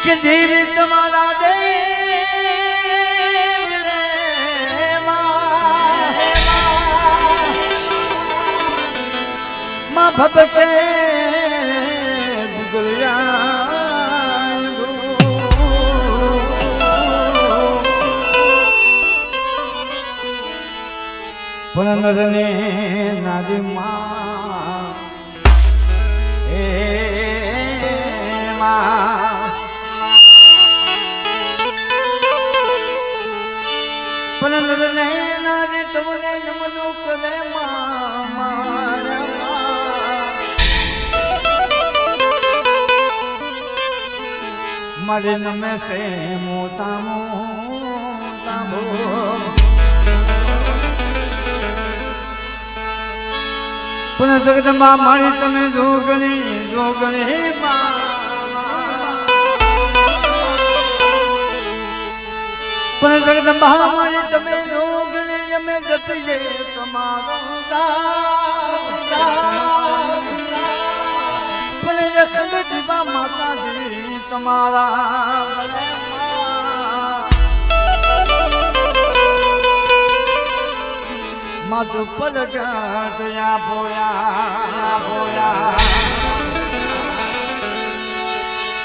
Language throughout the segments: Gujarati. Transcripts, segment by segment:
કે ધીર તમારા દે માં ભબકે પુનંદને નાદી માં હે માં પુનંદને નાદી તમને નમનો કરે માં મારે નમે સે મોતા મોતા ભો પુનઃ જગદંબા મારી તમે જોગણી પુનઃ જગદંબા મારી તમે જોગણી અમે જપીએ તમારો પુનઃ જગદંબા માતાજી તમારા માતું પલટયા બોયા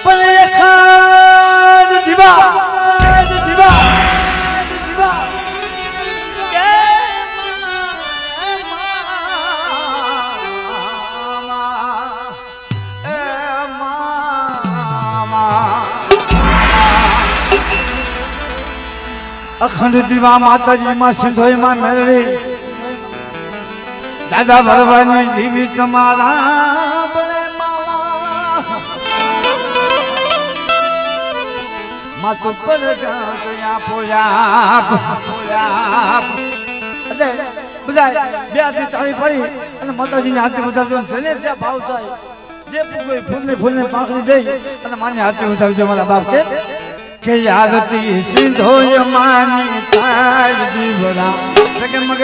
પલખાદ દીવા અખંડ દીવા માતાજી માં સિંધોઈ માં મેળવી દાદા ભરવાની જીવી તમારા બળે માતો પર ગયા પોયા એટલે બધા બે હાથની ચાવી પડી અને માતાજીની હાથે વધારજો જેને જ્યાં ભાવ થાય જે કોઈ ફૂલને પાંખડી દઈ અને માની હાથે વધારજો મારા બાપ કે યાદતી સિંધોય માની તાજ દીવડા જગમગ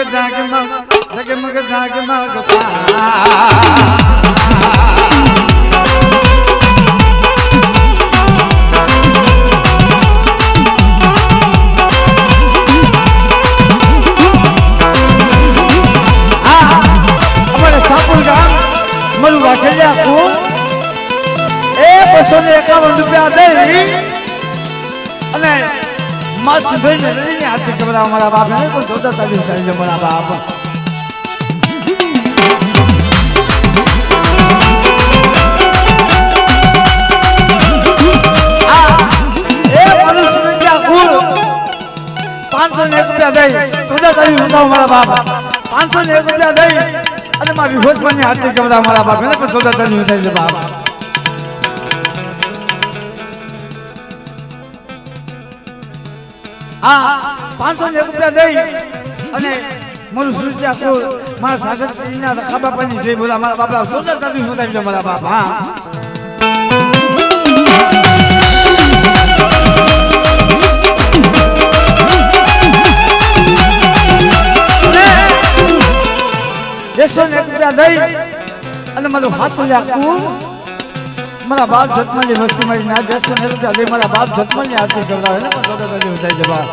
સાપુર ગામ મરુ વાઘેલિયા એ 251 રૂપિયા દઈ અને મસ્ત ભાઈને લઈને હાથ કબરા મારા બાપ ને કોઈ જોતા ચાલી જાય મારા બાપ એ મનુષ્ય ક્યાં કુલ 501 રૂપિયા દઈ જોતા ચાલી બતાવો મારા બાપ 501 રૂપિયા દઈ અને મારી વિહોતમાની હાથ કબરા મારા બાપ ને કોઈ જોતા ચાલી જાય બાપ હા 501 રૂપિયા દઈ અને મારું સૂર્યા કો મારા સાગરના રખા બાપાની જય બોલા મારા બાપા સોદા સાદી સોદાવી દે મારા બાપ હા રૂપિયા દઈ અને મારું હાથ લ્યા મારા બાપ જતમાની વસ્તી મારી ના 101 રૂપિયા દઈ મારા બાપ જતમાની આરતી કરાવે ને પણ સોદા સાદી ઉતાઈ દે બાપ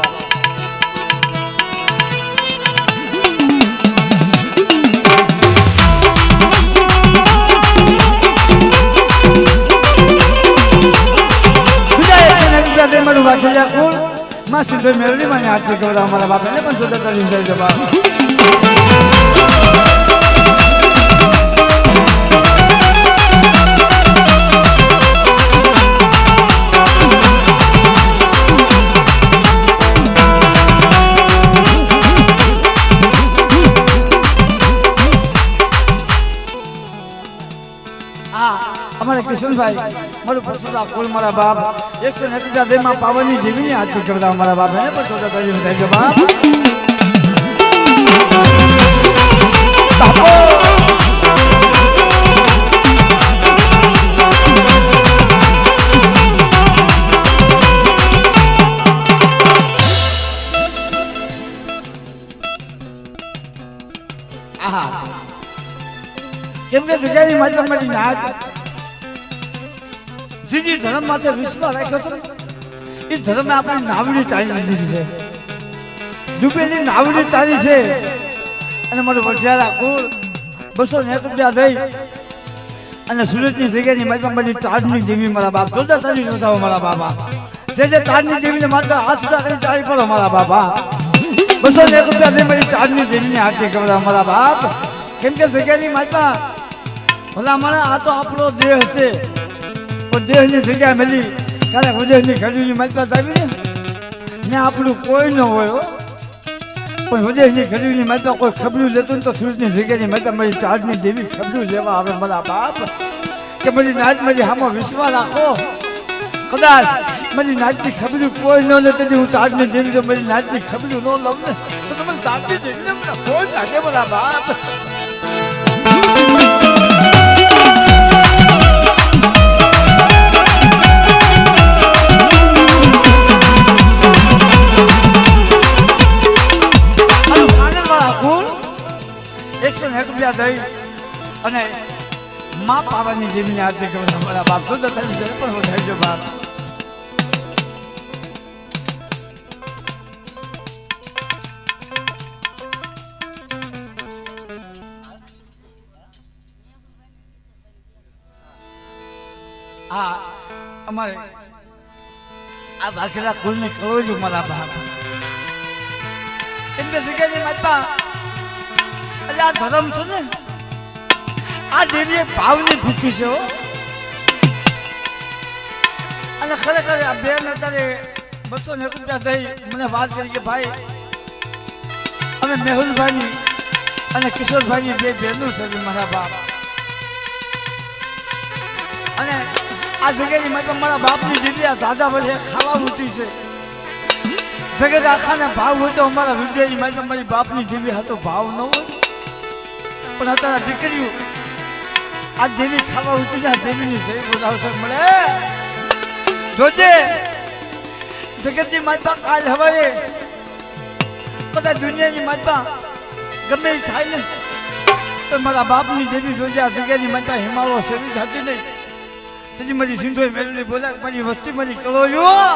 મારું વાઘેલિયા કુળ માં સિંધોઈ મેળવી મને આરતી કરાવે મારા બાપ ને પણ સોદા સાદી ઉતાઈ દે બાપ અમારે કિશનભાઈ મારું પરસોદા કુલ મારા બાપ 101 દે માં પાવનની જીવીની આરતી કરાવે મારા બાપ ને પણ સોદા સાદી ઉતાઈ દે બાપ કેમ કે જગ્યાની મારી નાચ જે ધર્મ માટે વિશ્વાસ રાખ્યો છે એ ધર્મે આપણી નાવડી ચાલી લીધી છે, ડૂબેલી નાવડી ચાલી છે. અને મારું વઢિયારા કુળ 201 રૂપિયા દઈ અને સુરતની જગ્યાની મારી બધી તાજની દેવી મારા બાપ જોતા તારી જોતા મારા બાપા જે તાજની દેવીને માત્ર હાથ ઉઠા કરી ચાલી પડો મારા બાપા. 201 રૂપિયા દઈ મારી તાજની દેવીને હાથે કરવા મારા બાપ. કેમ કે જગ્યાની માતા ભલા મારા આ તો આપણો દેહ છે, પણ દેહની જગ્યા મળી ક્યારેક વિદેશની ખરીદની માતા આવી ને આપણું કોઈ ન હોય, પણ વિદેશની ખરીદની માતા કોઈ ખબરું લેતું ને તો સુરતની જગ્યાની માતા મારી તાજની દેવી ખબરું લેવા આવે મારા બાપ. કે મારી નાચ મારી હામાં વિશ્વાસ રાખો, કદાચ મારી નાચની ખબરું કોઈ ન લે તેથી હું તાજની દેવી તો મારી નાચની ખબરું ન લઉં ને તો તમે તાજની દેવીને કોઈ લાગે મારા બાપ. દઈ અને માં પાવાની દેવીને આરતી કરવા મારા બાપ તો પણ વધારજો બાપ. આ અમારે આ ભાખેલા કુલને કહેવું મારા બાપ. એમ કે જગ્યાની માતા આ ધર્મ છે ને આ દેવીએ ભાવની ભૂખી છે. અને ખરેખર આ બેન અત્યારે 201 રૂપિયા દઈ મને વાત કરી કે ભાઈ અમે મેહુલભાઈની અને કિશોરભાઈની બે બહેનો છે મારા બાપ. અને આ જગ્યાની મતલબ મારા બાપની દીદી આ દાદા વડે ખાવા ઊંચી છે. જગત આખાને ભાવ હોય તો અમારા હૃદયની મતલબ મારી બાપની દેવી હતો ભાવ ન હોય, પણ અત્યારે દીકરીઓ આ દેવી ખાવા ઉઠી જાય દેવીની જય બોલાવશે મળે. જોજે જગતની માતા કાલ હવારે કદાચ દુનિયાની માતા ગમે થાય ને તો મારા બાપની દેવી જોજે આ જગ્યાની માતા હિમાલય સેવી થતી નહીં. તેથી મારી સિંધોઈ મેળવી બોલા મારી વસ્તી મારી કલોયું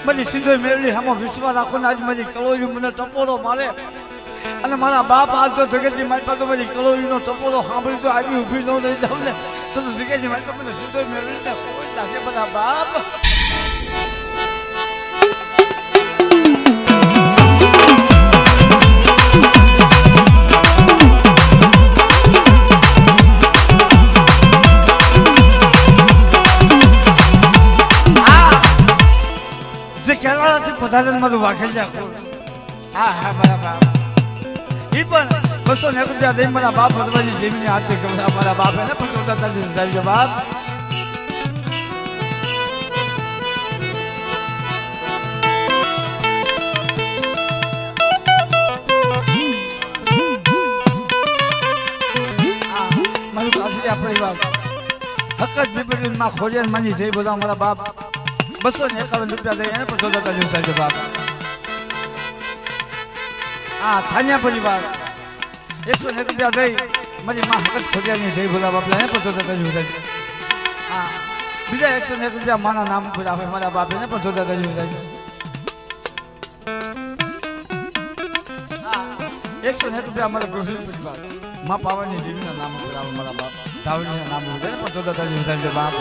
મારી સિંધોઈ મેળવી આમાં વિશ્વાસ રાખો ને આજે મારી કલોયું મને ટપોરો મારે. અને મારા બાપ આજ તો જગતની માતા તો મારી કલોરીનો ટપોરો સાંભળી તો આવી ઊભી ન લઈ જાવ ને તો જગતની માતા મને સીધો મેળવીને કોઈ લાગે બધા બાપ. જે કેળાથી પધારેલ મારું વાઘેલિયા હા હા મારા બાપ ઈ પણ 201 રૂપિયા દઈ મારા બાપ ભગવાનની દેવીને હાથે કરવા મારા બાપ એને પણ જોતા ચાલી બાપ. મારું કાશી આપણે બાપ હકત બીબડી માં ખોડિયાર માની જઈ બધા મારા બાપ 251 રૂપિયા દઈ એને પણ જોતા ચાલી બાપ. હા થાન્યા પરિવાર 101 રૂપિયા દઈ મારી માં હકત ખોડિયારની જય ભોલા બાપલા એને પણ જોતા કર્યું છે. હા બીજા 101 રૂપિયા માના નામ ઉપર આપે મારા બાપ એને પણ જોતા કર્યું છે. હા 101 રૂપિયા મારા ગૃહિણી પરિવાર માં પાવાની દેવીના નામ ઉપર આવે મારા બાપ ધાવણીના નામ ઉપર એને પણ જોતા કર્યું છે બાપ.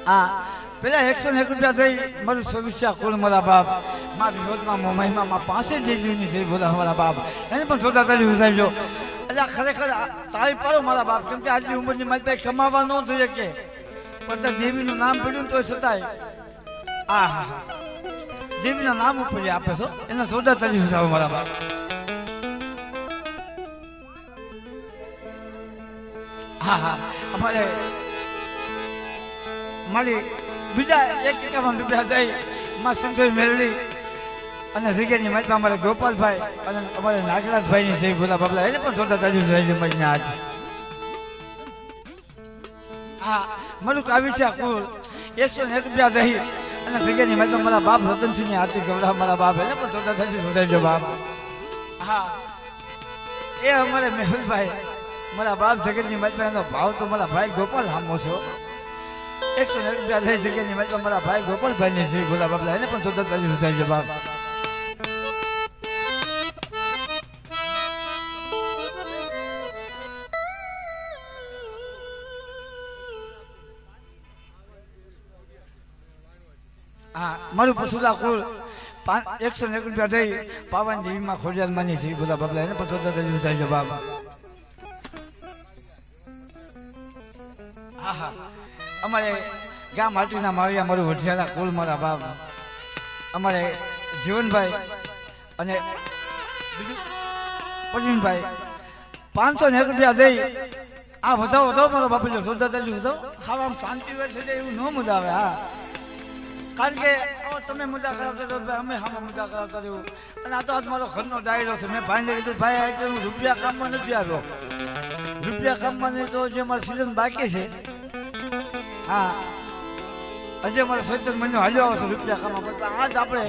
હા પેલા 101 રૂપિયા થઈ મારું સવિષ્યા કુલ મારા બાપ મારી રોજમાં મહિમામાં 65 ડિગ્રીની થઈ બોલા મારા બાપ એને પણ જોતા તારી ઉઠાવજો. એટલે ખરેખર તાળી પાડો મારા બાપ, કેમ કે આટલી ઉંમરની મારી પાસે કમાવા ન જોઈએ કે પણ દેવીનું નામ પડ્યું તો છતાંય હા હા દેવીના નામ ઉપર આપે છો એને જોતા તારી ઉઠાવો મારા બાપ. હા હા અમારે મારી બીજા 51 રૂપિયા દઈ માં સંતોષ મેળવી અને જગ્યાની માતા અમારે ગોપાલભાઈ અને અમારે નાગરાજભાઈની જય ભોલા બાપલા એને પણ જોતા તારી ઉઠાવી મારી હાથ. હા મારું કાવી છે કુલ 101 રૂપિયા રહી અને જગ્યાની મેં મારા બાપ રતનસિંહની આરતી ગવડાવ મારા બાપ એને પણ ચોથા થતી સુધારજો બાપ હા એ અમારે મેહુલભાઈ મારા બાપ જગતની મતમાં એનો ભાવ તો મારા ભાઈ ગોપાલ હામો છો 101 રૂપિયા લઈ જગ્યાની મતમાં મારા ભાઈ ગોપાલભાઈની છે ભોલા બાપલા એને પણ ચોથા થતી સુધારજો બાપ હા મારું પશુલા કુલ 101 રૂપિયા દઈ પાવન દેવીમાં ખોડિયાલ માની છે બધા બાબલા એને પણ થાય જવાબ હા હા અમારે ગામ હાટીના માળિયા મારું વઢિયાના કુલ મારા બાપ અમારે જીવનભાઈ અને બીજું પ્રવીણભાઈ 501 રૂપિયા દઈ આ વધાવો વધાવો મારો બાપુ જો વધાવો હા આમ શાંતિ હોય છે એવું ન મજા આવે હા કારણ કે તમે મજા કરાવતા હતો અમે હા મજા કરાવતા રહ્યું અને આ તો આજ મારો ઘરનો ડાયરો છે મેં ભાઈને કીધું ભાઈ આ હું રૂપિયા કામમાં નથી આવ્યો રૂપિયા કામમાં નહીં તો જે મારો સિઝન બાકી છે હા હજી મારો 17 મહિનો હાલ્યો આવશે રૂપિયા કામમાં પણ આજ આપણે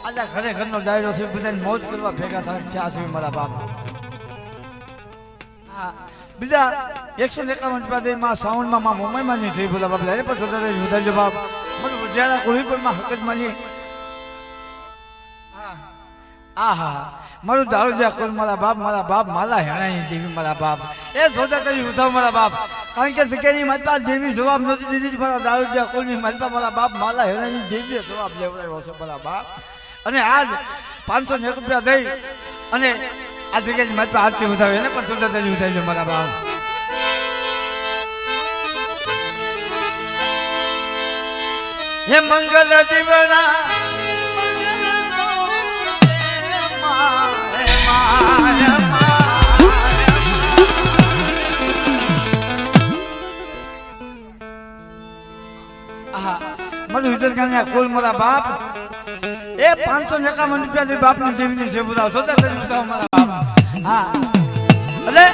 આજે ઘરે ઘરનો ડાયરો છે બધાને મોજ કરવા ભેગા થયા છે મારા બાપ હા બીજા 151 રૂપિયા દઈ માં સાઉન્ડમાં માં મુંબઈમાં નહીં થઈ બોલા બાપલા એ પણ વધારજો બાપ મને ગુજરાત કોઈ પણ માં હકત મળી હા હા મારું દારૂ જ્યાં કોઈ મારા બાપ માલા હેણાઈ જેવી મારા બાપ એ સોદા કરી ઉઠાવ મારા બાપ કારણ કે સકેની માતા જેવી જવાબ નથી દીધી મારા દારૂ જ્યાં કોઈની માતા મારા બાપ માલા હેણાઈ જેવી જવાબ લેવડાવ્યો છે મારા બાપ અને આજ 501 રૂપિયા દઈ અને આ જગ્યાની માતા આરતી ઉઠાવે એને પણ સોદા કરી ઉઠાવજો મારા બાપ હે મંગલ દીવડા મારું વિતરકાને કુલ મારા બાપ એ 551 રૂપિયા બાપની દેવીની છે બધા સોતા કરી મારા બાપ હા એટલે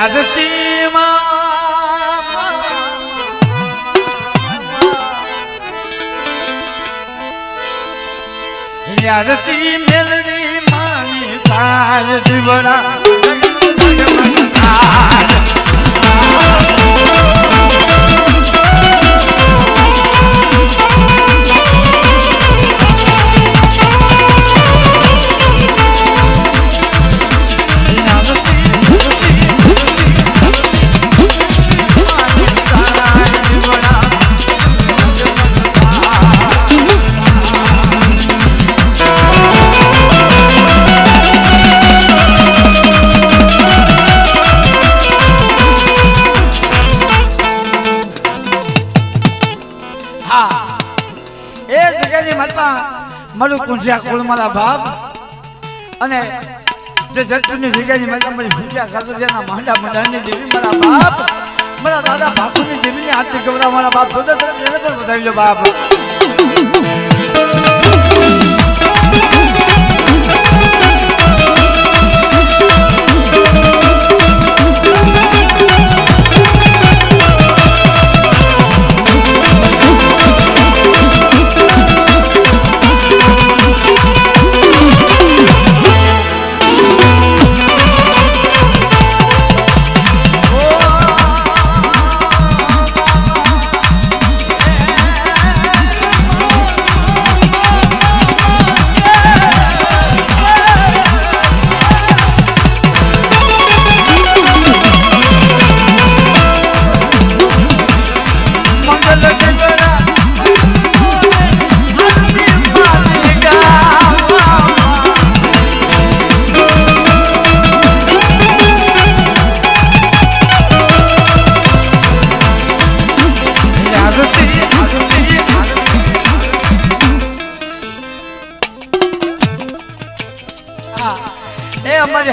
આદતીમાં યાદતી મેલડી માની સાર દીવડા મારું કુંજિયા કુલ મારા બાપ અને જે જતપુરની જગ્યાની માતા મારી ભૂખ્યા ખાતરિયાના માંડા મંડાની દેવી મારા બાપ મારા દાદા ભાખુની દેવીની આરતી ગવડાવ મારા બાપ બધા તરફ એને પણ વધાવી લો બાપ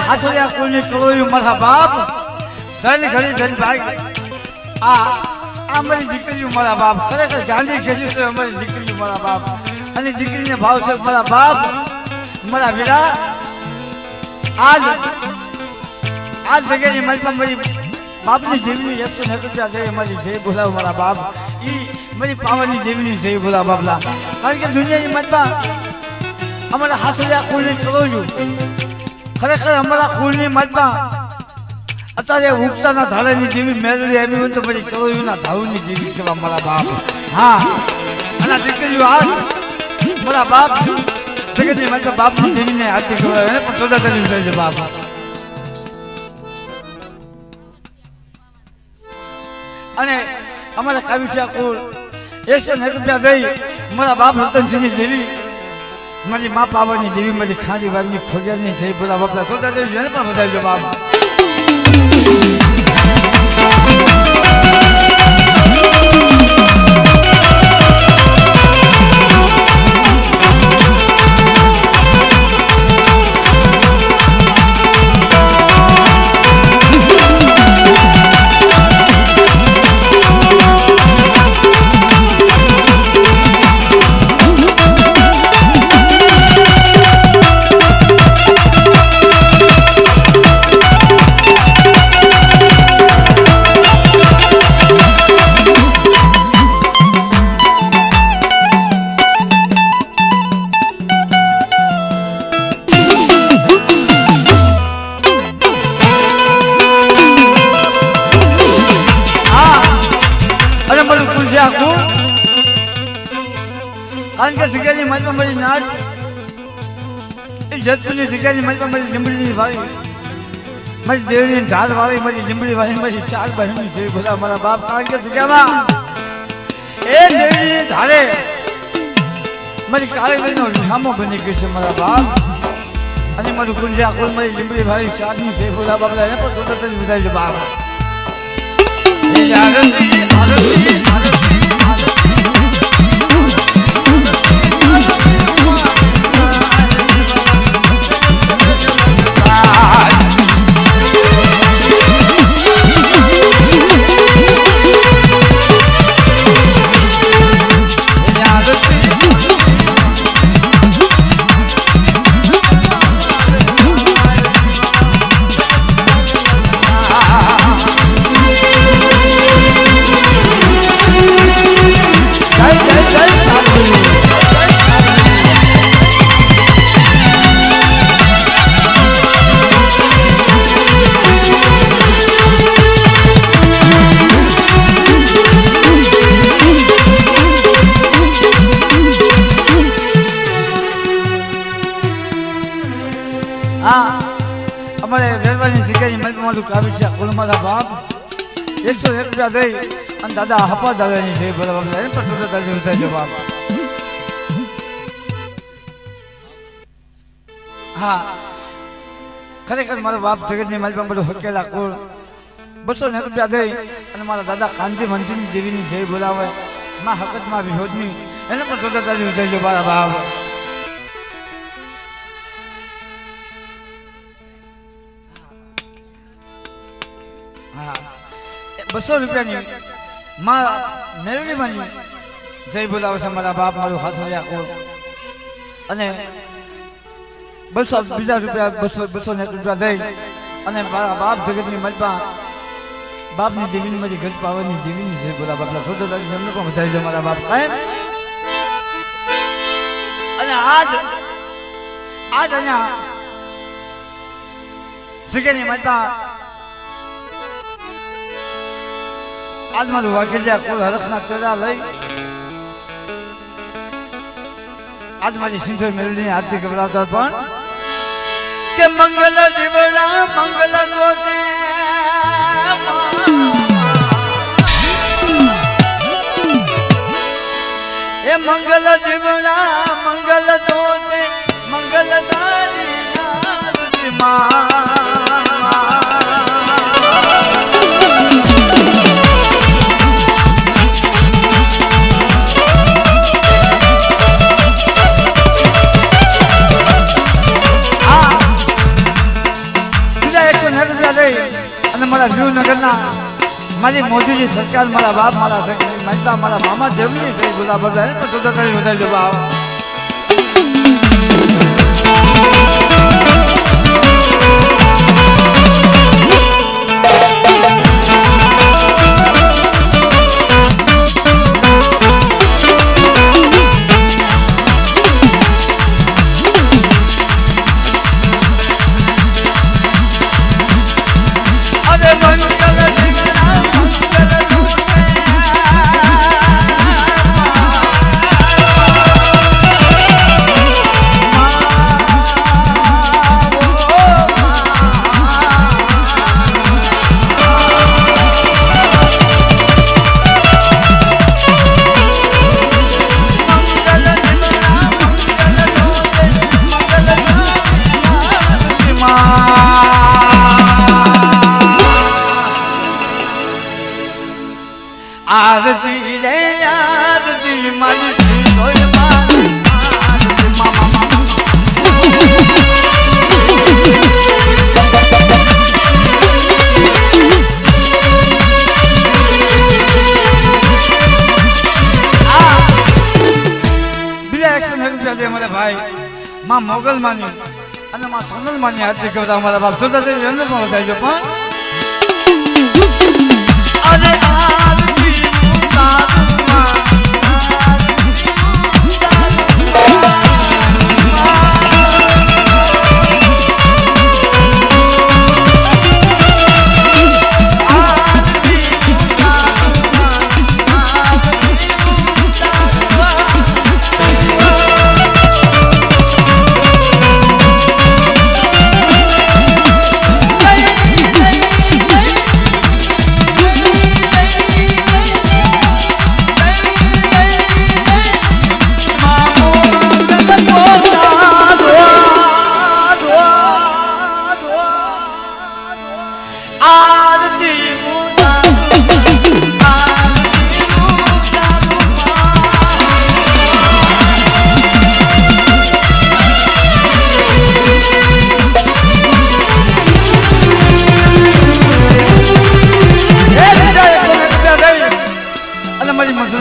હાસરિયા કુલની કળોયું મારા બાપ ધન ઘડી ધન ભાઈ આ મારી દીકરીઓ મારા બાપ ખરેખર ગાંધી ખેલી છે અમારી દીકરીઓ મારા બાપ અને દીકરીને ભાવ છે મારા બાપ મારા વીરા આજ જગ્યાની મજમાં મારી બાપની જીવની 101 રૂપિયા છે અમારી જય બોલાવ મારા બાપ ઈ મારી પાવાની જીવની જય બોલાવ બાપલા કારણ કે દુનિયાની મતમાં અમારા હાસલિયા કુળની કરું છું ખરેખર અમારા કુળની મતમાં અત્યારે ઉગતાના ધાડાની જેવી મેળવી આવી હોય તો પછી કરોયુના ધાઉની જેવી કહેવા મારા બાપ હા અને દીકરીઓ આ મારા બાપ જગતની મતમાં બાપની જેવીને આરતી કહેવાય એને પણ ચોદા કરી છે બાપ અને અમારા કાવ્યશ્યા કુળ 101 રૂપિયા દઈ મારા બાપ રતનસિંહની દેવી મારી મા પાવાની દેવી મારી ખાંડી વારની ખોડિયારની જઈ બોલા બાપલા ચોદા દેવી એને પણ વધારજો બાપ કારણ કે જગ્યાની મજમાં મારી નાચ એ જતપુરની જગ્યાની મજમાં મારી લીંબડીની વાળી મારી દેવની ઝાડ વાળી મારી લીંબડી વાળી મારી ચાર બહેનની છે બધા મારા બાપ કારણ કે જગ્યામાં એ દેવની ઝાડે મારી કાળી બહેનો ધામો બની ગઈ છે મારા બાપ અને મારું કુંજ્યા કુલ મારી લીંબડી વાળી ચારની છે બધા બાપ એને પણ સ્વતંત્ર વધારી છે બાપ અમારે રેલવાની જગ્યાની મલમાં કાવ્ય છે કુલ મારા બાપ 101 રૂપિયા દઈ અને દાદા હપા દાદાની છે બરાબર એને પણ તો દાદી ઉતારજો બાપ હા ખરેખર મારો બાપ જગતની મલમાં બધું હકેલા કુલ 201 રૂપિયા દઈ અને મારા દાદા કાંજી મંજીની દેવીની જય બોલાવે માં હકતમાં વિહોદની એને પણ તો દાદી ઉતારજો મારા બાપ હા 200 રૂપિયાની માં મેળવી માની જય બોલાવે છે મારા બાપ મારું હાથોડિયા કોળ અને 200 બીજા રૂપિયા 201 રૂપિયા દઈ અને મારા બાપ જગતની મજમાં બાપની દેવીની મારી ઘર પાવાની દેવીની જય બોલા બાપલા થોડો દાદી તમને પણ વધારી દો મારા બાપ કાયમ અને આજ અહીંયા જગતની મજમાં આજ મારું વાઘેલિયા કુલ હરખના ચડા લઈ આજ મારી સિંધુ મેલડીની આરતી ગવડાવતા પણ કે મંગલ દીવડા મંગલ ગોતે એ મંગલ દીવડા મંગલ ગોતે મંગલ દારી નારદી અને મારા વિવનગરના મારી મોદીજી સરકાર મારા બાપ મારા મહેતા મારા મામા જેમની છે બધા બધા પણ તો કરી વધારી દો બાપ માં મોગલ માની અને માં સોનલ માની હાથે કહેતા અમારા બાપ જોતા તે એમને પણ થાય છે પણ અરે આરતી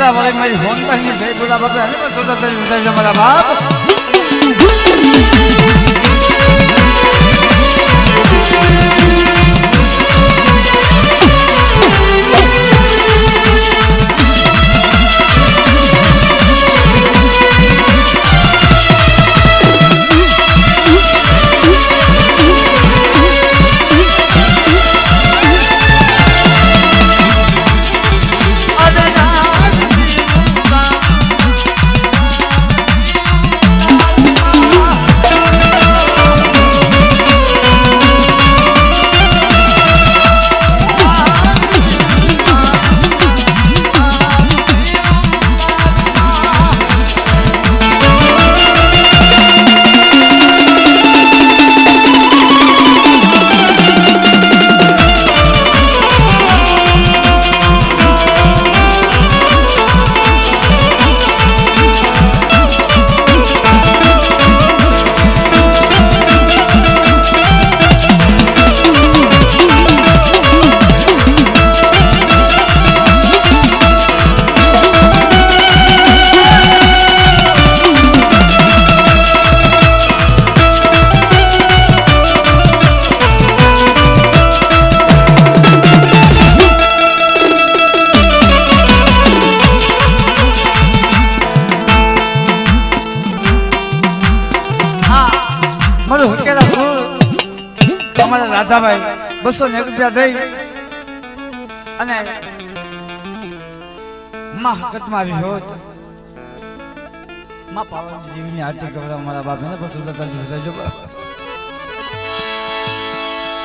ઉતારમાં મારી ફોન પર જય બોલા બાપા અને જોતા તે ઉતારી મારા બાપ રાધાભાઈ 200 રૂપિયા દઈ અને માં હકતમાં આવી હોત માં પાવન જીવની આરતી કરવા મારા બાપ ને બધું થતા જોજો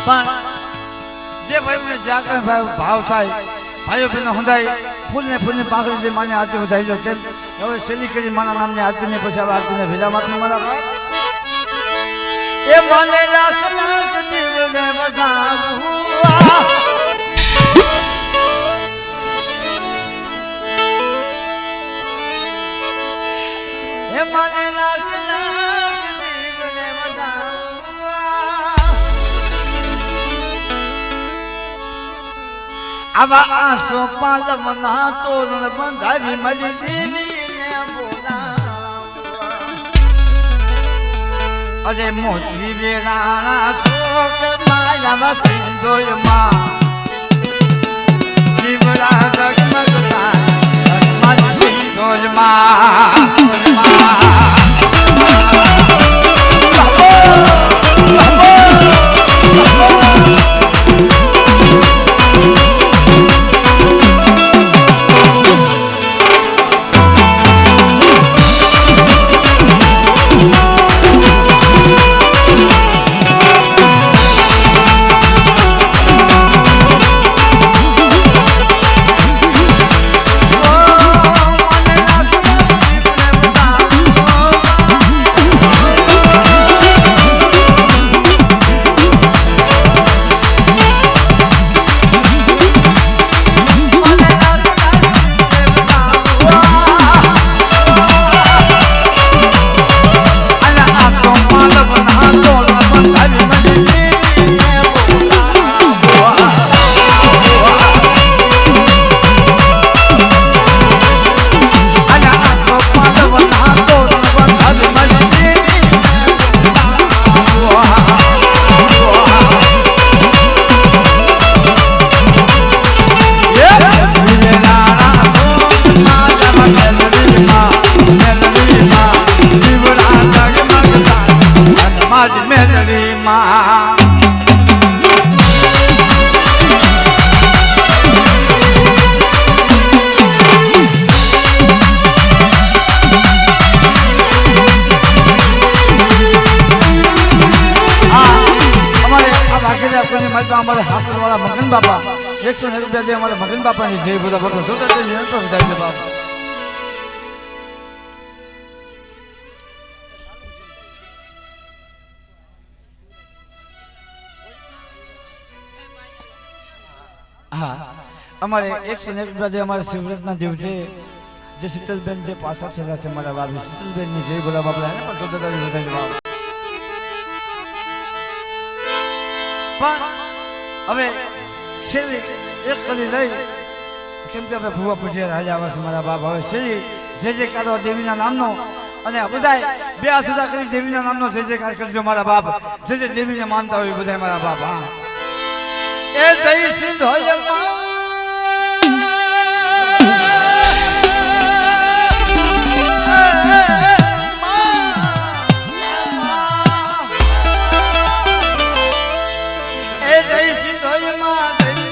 પણ જે ભાઈને જાગરણ ભાવ થાય ભાઈઓ બહેનો હંધાય ફૂલને પાંખડી જે માની આરતી વધારી લો કેમ હવે સેલી કરી માના નામની આરતીને પછી આરતીને ભેજા માટે મારા બાપ એ મને લાખ જીવને બધાવું એ મને લાખ જીવને બધાવું આવા આંસુ પાલમના તોરણ બંધાવી મળી દેવીને બોલા અરે મોતી વેરાણા શોક માયામાં સિંધોયમાં જીવડા જગમગ થાય સિંધોયમાં અમારે હાફરવાળા મગન બાપા 101 રૂપિયા દે અમારે મગન બાપાની જય બધા ભગવાન જોતા તે નિયંત્ર વધારી દે બાપ હા અમારે 101 રૂપિયા દે અમારે શિવરાતના દિવસે જે શીતલબેન જે પાછા છેલ્લા છે મારા બાપ શીતલબેન ની જય બધા બાપલા એને પણ જોતા વધારી દે બાપ પણ હવે શેરી એક કરી લઈ કેમ કે હવે ભૂવા પૂજ્ય રાજા આવે છે મારા બાપ હવે શેરી જે કારો દેવીના નામનો અને બધાય બે સુધા કરી દેવીના નામનો જે કાર કરજો મારા બાપ જે દેવીને માનતા હોય બધાય મારા બાપ હા એ જય સિદ્ધ હોય એ જય સિદ્ધ હોય માં